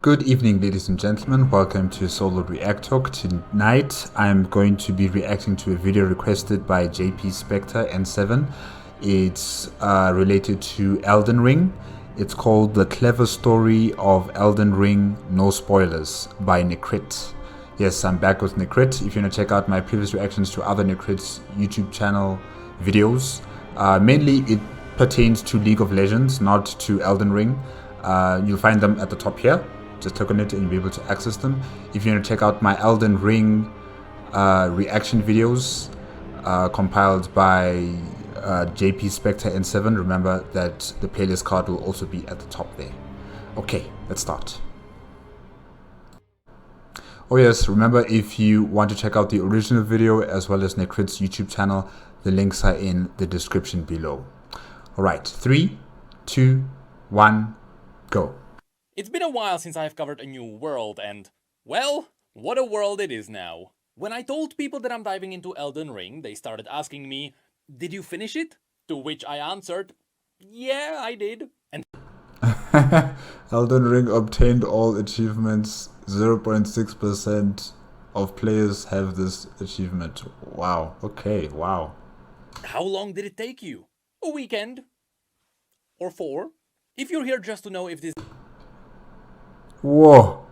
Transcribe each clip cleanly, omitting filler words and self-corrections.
Good evening, ladies and gentlemen. Welcome to Solo ReacTalk. Tonight, I'm going to be reacting to a video requested by JP Spectre N7. It's related to Elden Ring. It's called The Clever Story of Elden Ring, No Spoilers by Necrit. Yes, I'm back with Necrit. If you want to check out my previous reactions to other Necrit's YouTube channel videos, mainly it pertains to League of Legends, not to Elden Ring. You'll find them at the top here. Just click on it and you'll be able to access them. If you want to check out my Elden Ring reaction videos compiled by JP Spectre N7, remember that the playlist card will also be at the top there. Okay, let's start. Oh yes, remember, if you want to check out the original video as well as Necrit's YouTube channel, the links are in the description below. Alright, 3, 2, 1, go. It's been a while since I've covered a new world and, well, what a world it is now. When I told people that I'm diving into Elden Ring, they started asking me, "Did you finish it?" To which I answered, "Yeah, I did." And Elden Ring obtained all achievements. 0.6% of players have this achievement. Wow. Okay, wow. How long did it take you? A weekend? Or 4? If you're here just to know if this Whoa.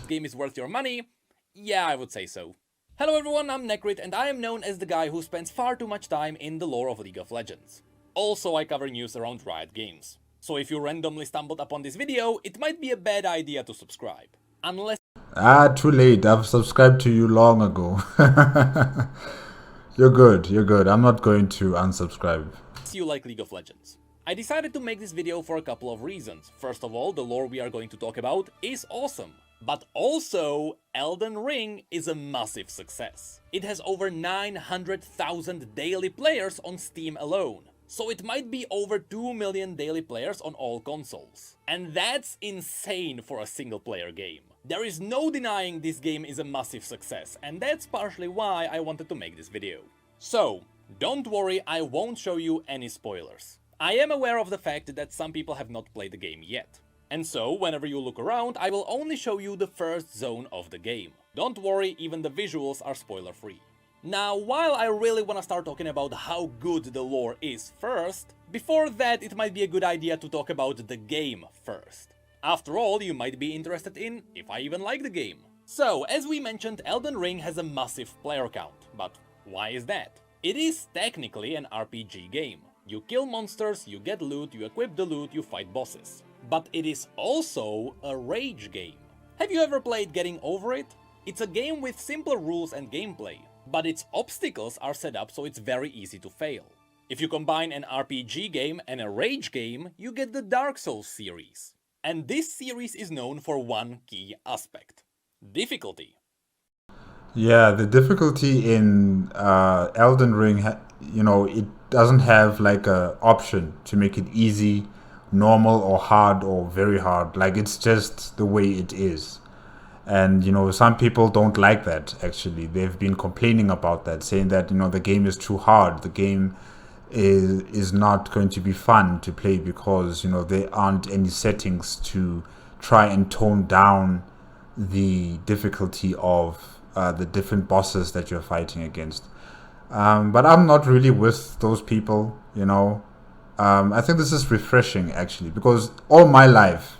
game is worth your money, yeah, I would say so. Hello everyone, I'm Necrit and I am known as the guy who spends far too much time in the lore of League of Legends. Also, I cover news around Riot Games. So if you randomly stumbled upon this video, it might be a bad idea to subscribe. Unless Too late. I've subscribed to you long ago. You're good, you're good. I'm not going to unsubscribe. you like League of Legends. I decided to make this video for a couple of reasons. First of all, the lore we are going to talk about is awesome. But also, Elden Ring is a massive success. It has over 900,000 daily players on Steam alone. So it might be over 2 million daily players on all consoles. And that's insane for a single player game. There is no denying this game is a massive success, and that's partially why I wanted to make this video. So, don't worry, I won't show you any spoilers. I am aware of the fact that some people have not played the game yet. And so, whenever you look around, I will only show you the first zone of the game. Don't worry, even the visuals are spoiler-free. Now, while I really want to start talking about how good the lore is first, before that it might be a good idea to talk about the game first. After all, you might be interested in if I even like the game. So, as we mentioned, Elden Ring has a massive player count. But why is that? It is technically an RPG game. You kill monsters, you get loot, you equip the loot, you fight bosses. But it is also a rage game. Have you ever played Getting Over It? It's a game with simpler rules and gameplay, but its obstacles are set up so it's very easy to fail. If you combine an RPG game and a rage game, you get the Dark Souls series. And this series is known for one key aspect: difficulty. Yeah, the difficulty in Elden Ring, it doesn't have like a option to make it easy, normal, or hard, or very hard. Like, it's just the way it is. And some people don't like that. Actually, they've been complaining about that, saying that the game is too hard, the game is not going to be fun to play because there aren't any settings to try and tone down the difficulty of the different bosses that you're fighting against. But I'm not really with those people. I think this is refreshing, actually, because all my life,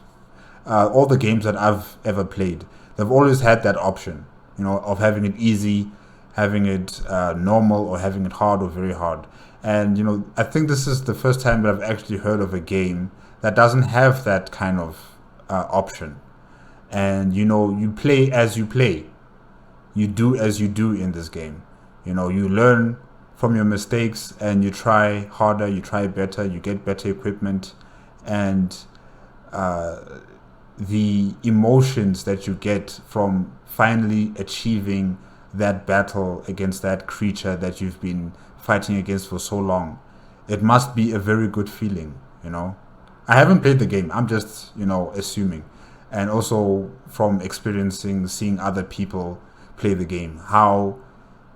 all the games that I've ever played, they've always had that option, of having it easy, having it normal, or having it hard or very hard. And, I think this is the first time that I've actually heard of a game that doesn't have that kind of option. And, you play as you play. You do as you do in this game. You learn from your mistakes and you try harder, you try better, you get better equipment. And the emotions that you get from finally achieving that battle against that creature that you've been fighting against for so long, it must be a very good feeling. I haven't played the game, I'm just assuming, and also from seeing other people play the game, how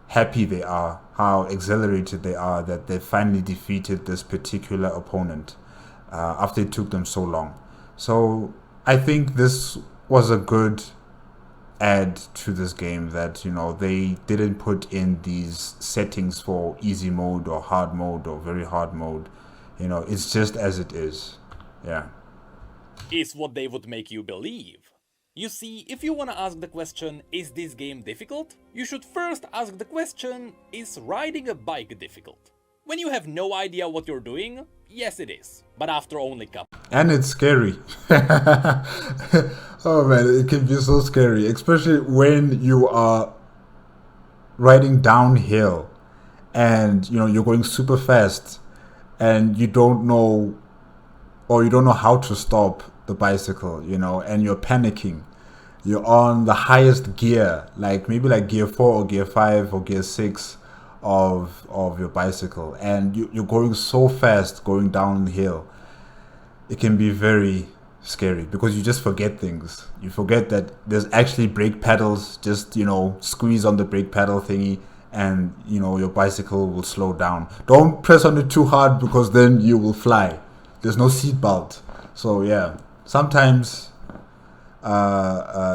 happy they are, how exhilarated they are that they finally defeated this particular opponent after it took them so long. So I think this was a good add to this game that they didn't put in these settings for easy mode or hard mode or very hard mode. It's just as it is. Yeah. Is what they would make you believe. You see, if you wanna ask the question, is this game difficult? You should first ask the question, is riding a bike difficult? When you have no idea what you're doing, yes it is. But after only couple. And it's scary. Oh man, it can be so scary, especially when you are riding downhill and you're going super fast and you don't know how to stop the bicycle, and you're panicking. You're on the highest gear, maybe gear 4 or gear 5 or gear 6 of your bicycle, and you're going so fast going downhill. It can be very scary because you just forget things. You forget that there's actually brake pedals. Just squeeze on the brake pedal thingy and your bicycle will slow down. Don't press on it too hard because then you will fly. There's no seat belt. So yeah, sometimes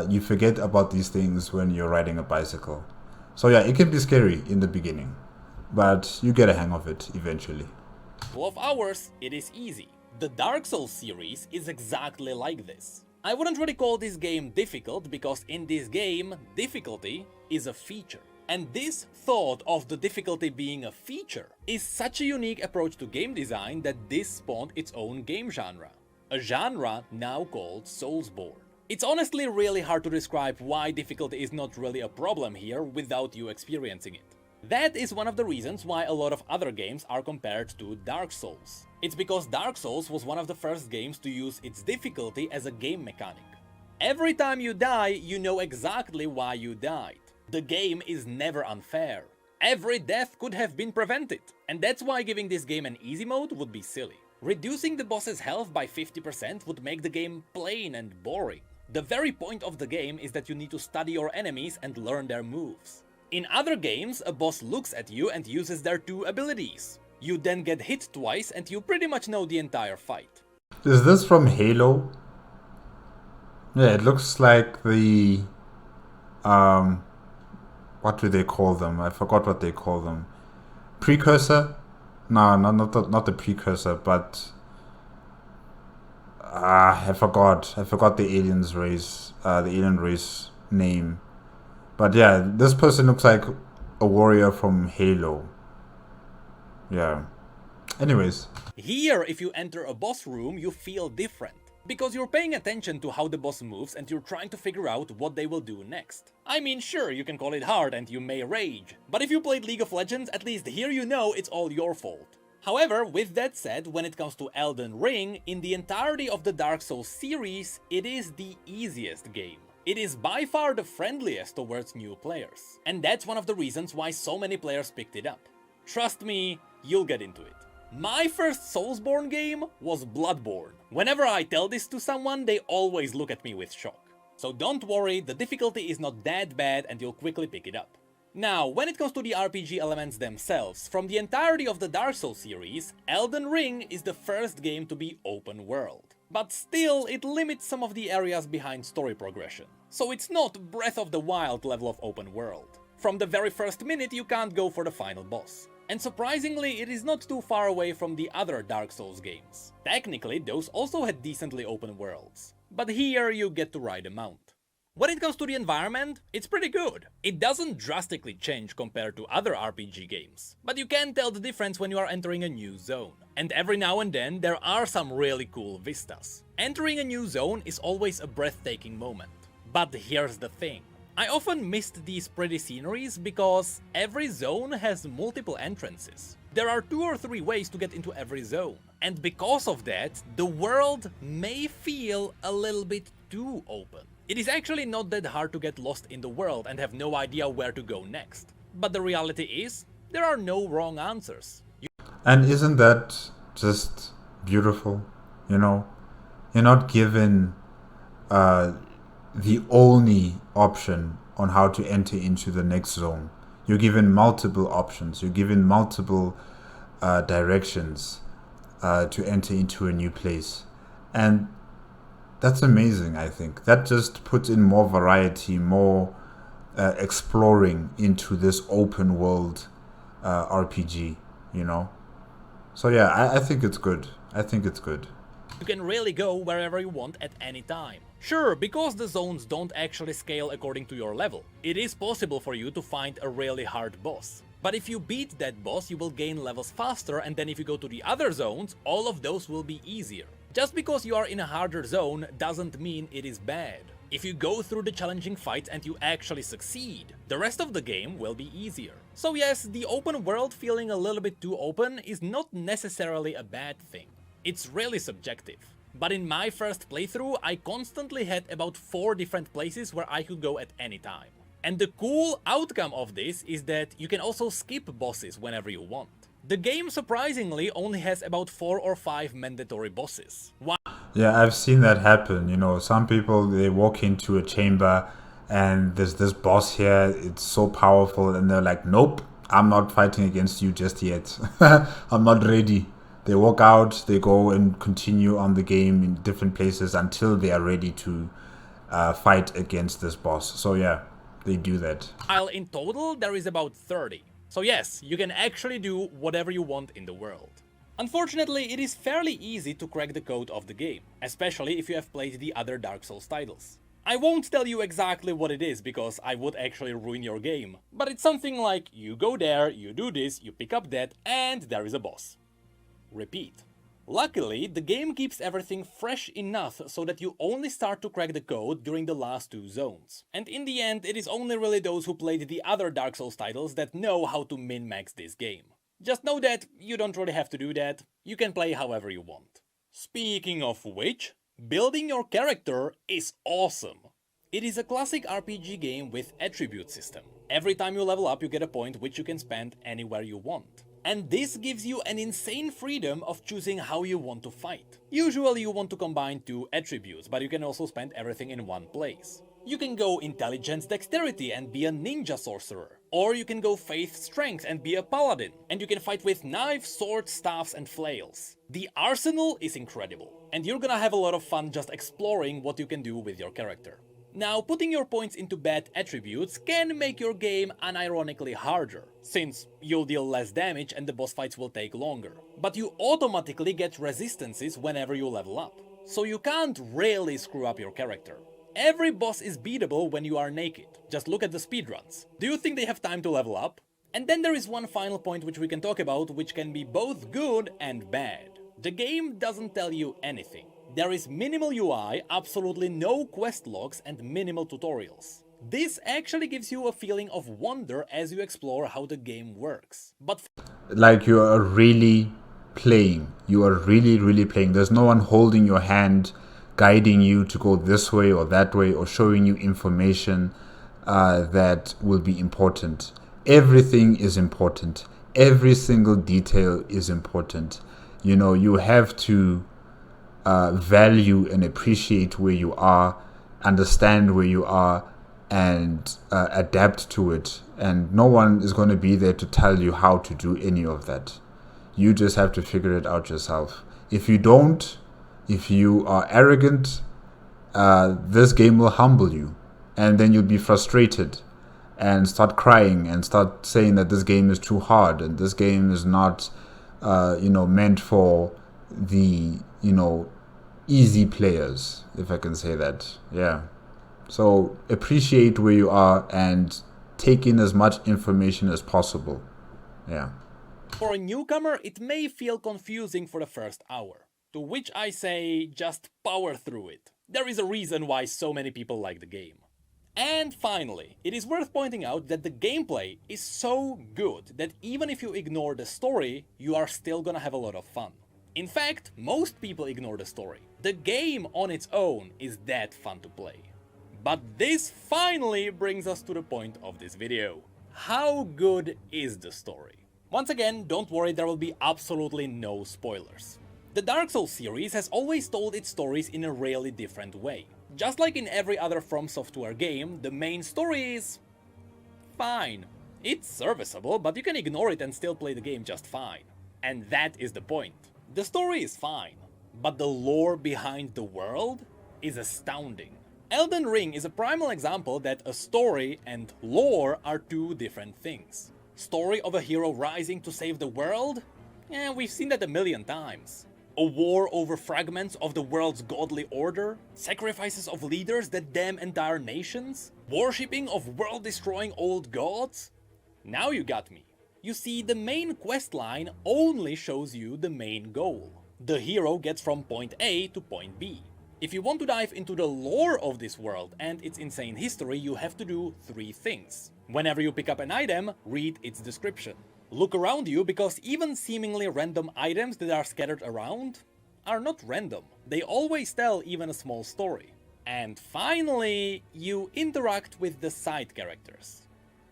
you forget about these things when you're riding a bicycle. So yeah, it can be scary in the beginning, but you get a hang of it eventually. 12 hours, it is easy. The Dark Souls series is exactly like this. I wouldn't really call this game difficult because in this game, difficulty is a feature. And this thought of the difficulty being a feature is such a unique approach to game design that this spawned its own game genre. A genre now called Soulsborne. It's honestly really hard to describe why difficulty is not really a problem here without you experiencing it. That is one of the reasons why a lot of other games are compared to Dark Souls. It's because Dark Souls was one of the first games to use its difficulty as a game mechanic. Every time you die, you know exactly why you died. The game is never unfair. Every death could have been prevented, and that's why giving this game an easy mode would be silly. Reducing the boss's health by 50% would make the game plain and boring. The very point of the game is that you need to study your enemies and learn their moves. In other games, a boss looks at you and uses their 2 abilities. You then get hit twice and you pretty much know the entire fight. Is this from Halo? Yeah, it looks like the what do they call them? I forgot what they call them. Precursor? No, not the precursor, but I forgot the aliens race, the alien race name. But yeah, this person looks like a warrior from Halo. Yeah. Anyways. Here, if you enter a boss room, you feel different. Because you're paying attention to how the boss moves and you're trying to figure out what they will do next. I mean, sure, you can call it hard and you may rage. But if you played League of Legends, at least here you know it's all your fault. However, with that said, when it comes to Elden Ring, in the entirety of the Dark Souls series, it is the easiest game. It is by far the friendliest towards new players. And that's one of the reasons why so many players picked it up. Trust me, you'll get into it. My first Soulsborne game was Bloodborne. Whenever I tell this to someone, they always look at me with shock. So don't worry, the difficulty is not that bad and you'll quickly pick it up. Now, when it comes to the RPG elements themselves, from the entirety of the Dark Souls series, Elden Ring is the first game to be open world. But still, it limits some of the areas behind story progression. So it's not Breath of the Wild level of open world. From the very first minute, you can't go for the final boss. And surprisingly, it is not too far away from the other Dark Souls games. Technically, those also had decently open worlds. But here, you get to ride a mount. When it comes to the environment, it's pretty good. It doesn't drastically change compared to other RPG games, but you can tell the difference when you are entering a new zone. And every now and then, there are some really cool vistas. Entering a new zone is always a breathtaking moment. But here's the thing. I often missed these pretty sceneries because every zone has multiple entrances. There are 2 or 3 ways to get into every zone. And because of that, the world may feel a little bit too open. It is actually not that hard to get lost in the world and have no idea where to go next. But the reality is, there are no wrong answers. And isn't that just beautiful? You're not given the only option on how to enter into the next zone. You're given multiple options. You're given multiple directions to enter into a new place. And That's amazing, I think. That just puts in more variety, more exploring into this open world RPG, you know? So yeah, I think it's good. I think it's good. You can really go wherever you want at any time. Sure, because the zones don't actually scale according to your level, it is possible for you to find a really hard boss. But if you beat that boss, you will gain levels faster, and then if you go to the other zones, all of those will be easier. Just because you are in a harder zone doesn't mean it is bad. If you go through the challenging fights and you actually succeed, the rest of the game will be easier. So yes, the open world feeling a little bit too open is not necessarily a bad thing. It's really subjective. But in my first playthrough, I constantly had about 4 different places where I could go at any time. And the cool outcome of this is that you can also skip bosses whenever you want. The game surprisingly only has about 4 or 5 mandatory bosses. Yeah, I've seen that happen. You know, some people, they walk into a chamber and there's this boss here, it's so powerful, and they're like, nope, I'm not fighting against you just yet. I'm not ready. They walk out, they go and continue on the game in different places until they are ready to fight against this boss. So yeah, they do that. While in total there is about 30. So yes, you can actually do whatever you want in the world. Unfortunately, it is fairly easy to crack the code of the game, especially if you have played the other Dark Souls titles. I won't tell you exactly what it is because I would actually ruin your game, but it's something like you go there, you do this, you pick up that, and there is a boss. Repeat. Luckily, the game keeps everything fresh enough so that you only start to crack the code during the last 2 zones. And in the end, it is only really those who played the other Dark Souls titles that know how to min-max this game. Just know that you don't really have to do that, you can play however you want. Speaking of which, building your character is awesome. It is a classic RPG game with attribute system. Every time you level up, you get a point which you can spend anywhere you want. And this gives you an insane freedom of choosing how you want to fight. Usually you want to combine 2 attributes, but you can also spend everything in one place. You can go intelligence dexterity and be a ninja sorcerer. Or you can go faith strength and be a paladin. And you can fight with knives, swords, staffs and flails. The arsenal is incredible. And you're gonna have a lot of fun just exploring what you can do with your character. Now, putting your points into bad attributes can make your game unironically harder, since you'll deal less damage and the boss fights will take longer. But you automatically get resistances whenever you level up, so you can't really screw up your character. Every boss is beatable when you are naked, just look at the speedruns. Do you think they have time to level up? And then there is one final point which we can talk about, which can be both good and bad. The game doesn't tell you anything. There is minimal UI, absolutely no quest logs and minimal tutorials. This actually gives you a feeling of wonder as you explore how the game works. But Like you are really playing. You are really playing. There's no one holding your hand, guiding you to go this way or that way, or showing you information that will be important. Everything is important. Every single detail is important. You know, you have to value and appreciate where you are, understand where you are, and adapt to it. And no one is going to be there to tell you how to do any of that. You just have to figure it out yourself. If you don't, if you are arrogant, this game will humble you. And then you'll be frustrated and start crying and start saying that this game is too hard and this game is not, meant for the, easy players, if I can say that. Yeah. So appreciate where you are and take in as much information as possible. Yeah. for a newcomer, it may feel confusing for the first hour. To which I say, just power through it. There is a reason why so many people like the game. And finally, it is worth pointing out that the gameplay is so good that even if you ignore the story, you are still gonna have a lot of fun. In fact, most people ignore the story. The game on its own is that fun to play. But this finally brings us to the point of this video. How good is the story? Once again, don't worry, there will be absolutely no spoilers. The Dark Souls series has always told its stories in a really different way. Just like in every other From Software game, the main story is fine. It's serviceable, but you can ignore it and still play the game just fine. And that is the point. The story is fine, but the lore behind the world is astounding. Elden Ring is a primal example that a story and lore are two different things. Story of a hero rising to save the world? We've seen that a million times. A war over fragments of the world's godly order? Sacrifices of leaders that damn entire nations? Worshipping of world-destroying old gods? Now you got me. You see, the main questline only shows you the main goal. The hero gets from point A to point B. If you want to dive into the lore of this world and its insane history, you have to do 3 things. Whenever you pick up an item, read its description. Look around you, because even seemingly random items that are scattered around are not random. They always tell even a small story. And finally, you interact with the side characters.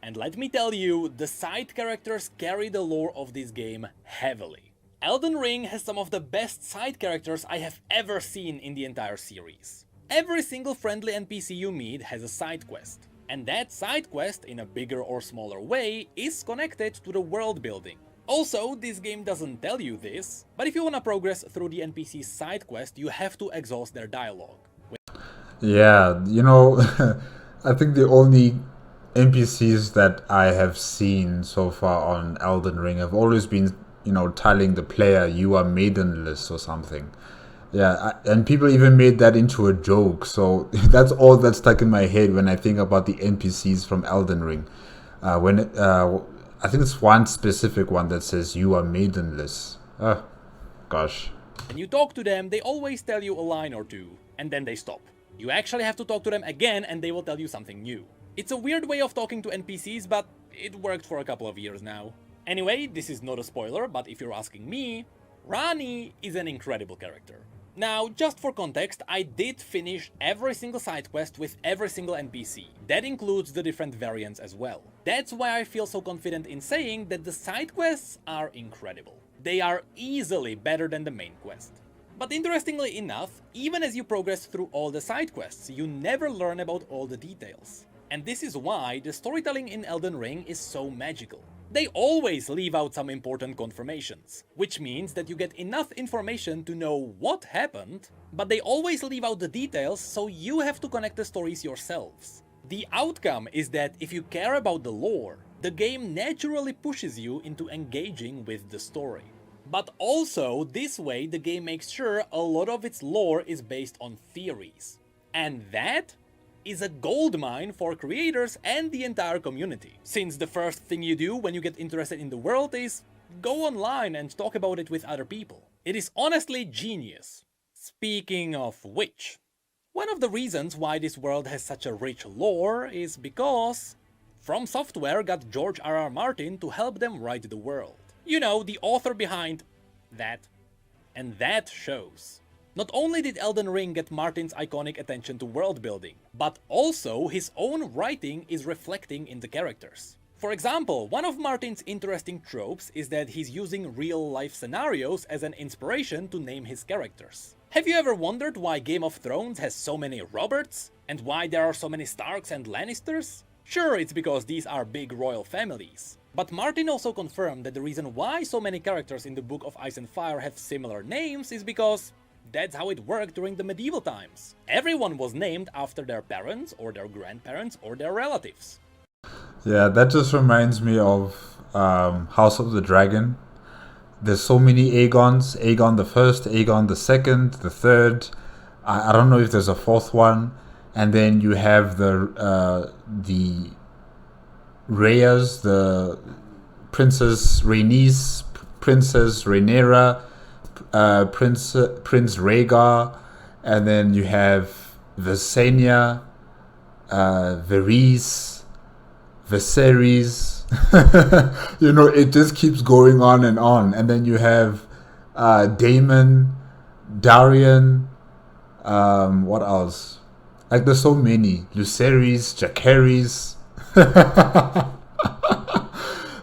And let me tell you, the side characters carry the lore of this game heavily. Elden Ring has some of the best side characters I have ever seen in the entire series. Every single friendly NPC you meet has a side quest. And that side quest, in a bigger or smaller way, is connected to the world building. Also, this game doesn't tell you this, but if you wanna progress through the NPC's side quest, you have to exhaust their dialogue. Yeah, I think the only NPCs that I have seen so far on Elden Ring have always been, telling the player you are maidenless or something. Yeah, and people even made that into a joke. So that's all that's stuck in my head when I think about the NPCs from Elden Ring. I think it's one specific one that says you are maidenless. Oh, gosh. When you talk to them, they always tell you a line or two, and then they stop. You actually have to talk to them again, and they will tell you something new. It's a weird way of talking to NPCs, but it worked for a couple of years now. Anyway, this is not a spoiler, but if you're asking me, Ranni is an incredible character. Now, just for context, I did finish every single side quest with every single NPC. That includes the different variants as well. That's why I feel so confident in saying that the side quests are incredible. They are easily better than the main quest. But interestingly enough, even as you progress through all the side quests, you never learn about all the details. And this is why the storytelling in Elden Ring is so magical. They always leave out some important confirmations, which means that you get enough information to know what happened, but they always leave out the details, so you have to connect the stories yourselves. The outcome is that if you care about the lore, the game naturally pushes you into engaging with the story. But also, this way the game makes sure a lot of its lore is based on theories. And that is a goldmine for creators and the entire community, since the first thing you do when you get interested in the world is go online and talk about it with other people. It is honestly genius. Speaking of which, one of the reasons why this world has such a rich lore is because From Software got George R.R. Martin to help them write the world. You know, the author behind that. And that shows. Not only did Elden Ring get Martin's iconic attention to world building, but also his own writing is reflecting in the characters. For example, one of Martin's interesting tropes is that he's using real-life scenarios as an inspiration to name his characters. Have you ever wondered why Game of Thrones has so many Roberts? And why there are so many Starks and Lannisters? Sure, it's because these are big royal families. But Martin also confirmed that the reason why so many characters in the Book of Ice and Fire have similar names is because that's how it worked during the medieval times. Everyone was named after their parents, or their grandparents, or their relatives. Yeah, that just reminds me of House of the Dragon. There's so many Aegons. Aegon the first, Aegon the second, the third. I don't know if there's a fourth one. And then you have the Rheas, the Princess Rhaenys, Princess Rhaenyra, Prince Rhaegar, and then you have Visenya, Varys, Viserys. It just keeps going on. And then you have Daemon, Darion, what else? Like, there's so many. Lucerys, Jacaerys.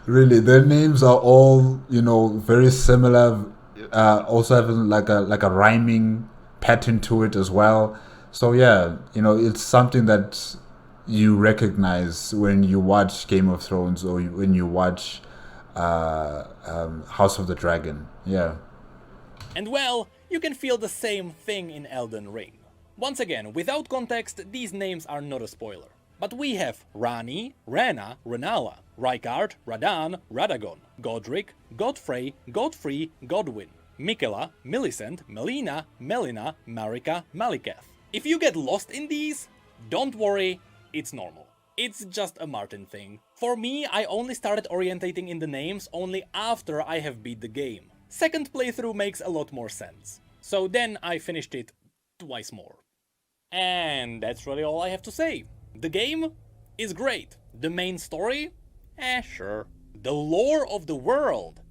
Really, their names are all, very similar. Also having like a rhyming pattern to it as well. So yeah, it's something that you recognize when you watch Game of Thrones or when you watch House of the Dragon. Yeah. And well, you can feel the same thing in Elden Ring. Once again, without context, these names are not a spoiler. But we have Rani, Rena, Renala, Rykard, Radan, Radagon, Godric, Godfrey, Godfrey, Godwin, Michaela, Millicent, Melina, Melina, Marika, Maliketh. If you get lost in these, don't worry, it's normal. It's just a Martin thing. For me, I only started orientating in the names only after I have beat the game. Second playthrough makes a lot more sense. So then I finished it twice more. And that's really all I have to say. The game is great. The main story? Sure. The lore of the world?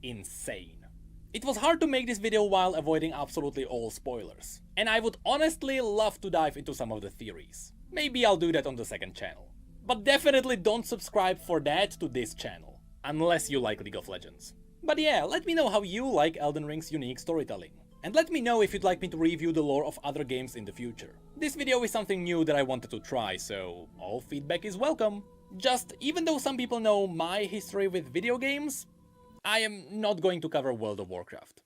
Insane. It was hard to make this video while avoiding absolutely all spoilers. And I would honestly love to dive into some of the theories. Maybe I'll do that on the second channel. But definitely don't subscribe for that to this channel. Unless you like League of Legends. But yeah, let me know how you like Elden Ring's unique storytelling. And let me know if you'd like me to review the lore of other games in the future. This video is something new that I wanted to try, so all feedback is welcome. Just, even though some people know my history with video games, I am not going to cover World of Warcraft.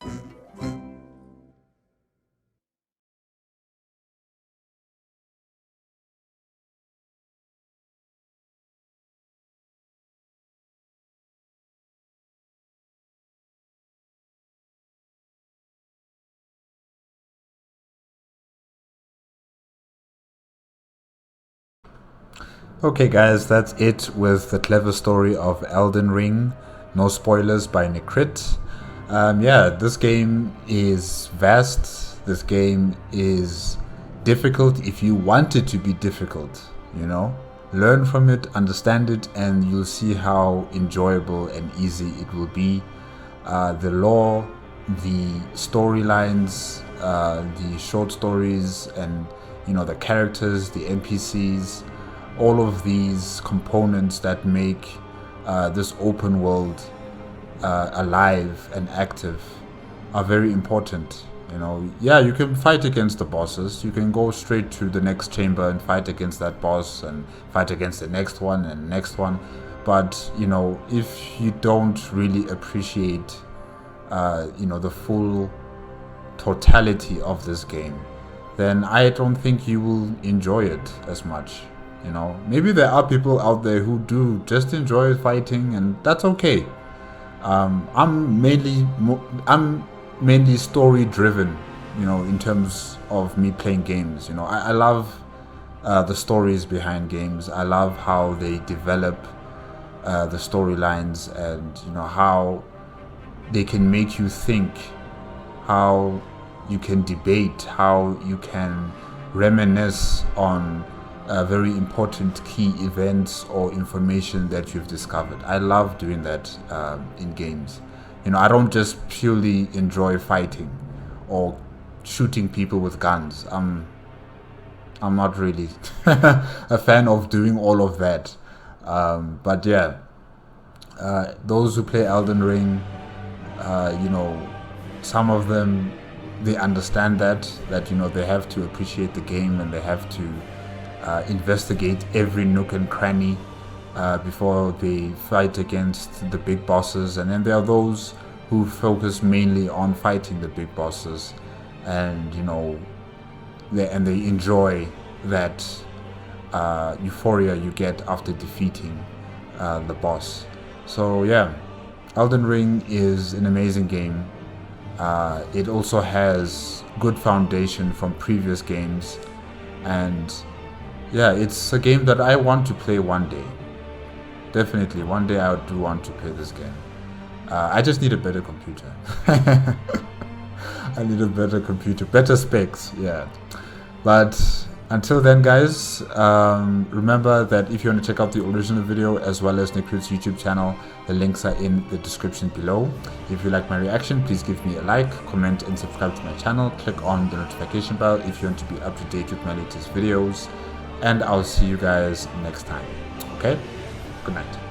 Okay guys, that's it with the clever story of Elden Ring. No spoilers by Necrit. Yeah, this game is vast. This game is difficult if you want it to be difficult, you know? Learn from it, understand it, and you'll see how enjoyable and easy it will be. The lore, the storylines, the short stories, and you know, the characters, the NPCs, all of these components that make this open world alive and active are very important. You know, yeah, you can fight against the bosses. You can go straight to the next chamber and fight against that boss and fight against the next one and next one. But you know, if you don't really appreciate you know, the full totality of this game, then I don't think you will enjoy it as much. You know, maybe there are people out there who do just enjoy fighting, and that's okay. I'm mainly story driven, you know, in terms of me playing games. You know, I love the stories behind games. I love how they develop the storylines, and you know, how they can make you think, how you can debate, how you can reminisce on very important key events or information that you've discovered. I love doing that in games. You know, I don't just purely enjoy fighting or shooting people with guns. I'm not really a fan of doing all of that. But yeah, those who play Elden Ring, you know, some of them, they understand that you know, they have to appreciate the game, and they have to investigate every nook and cranny before they fight against the big bosses. And then there are those who focus mainly on fighting the big bosses, and you know, they enjoy that euphoria you get after defeating the boss. So yeah, Elden Ring is an amazing game. It also has good foundation from previous games, and yeah, it's a game that I want to play one day. Definitely, one day I do want to play this game. I just need a better computer. I need a better computer, better specs, yeah. But until then, guys, remember that if you want to check out the original video as well as Necrit's YouTube channel, the links are in the description below. If you like my reaction, please give me a like, comment, and subscribe to my channel. Click on the notification bell if you want to be up to date with my latest videos. And I'll see you guys next time. Okay? Good night.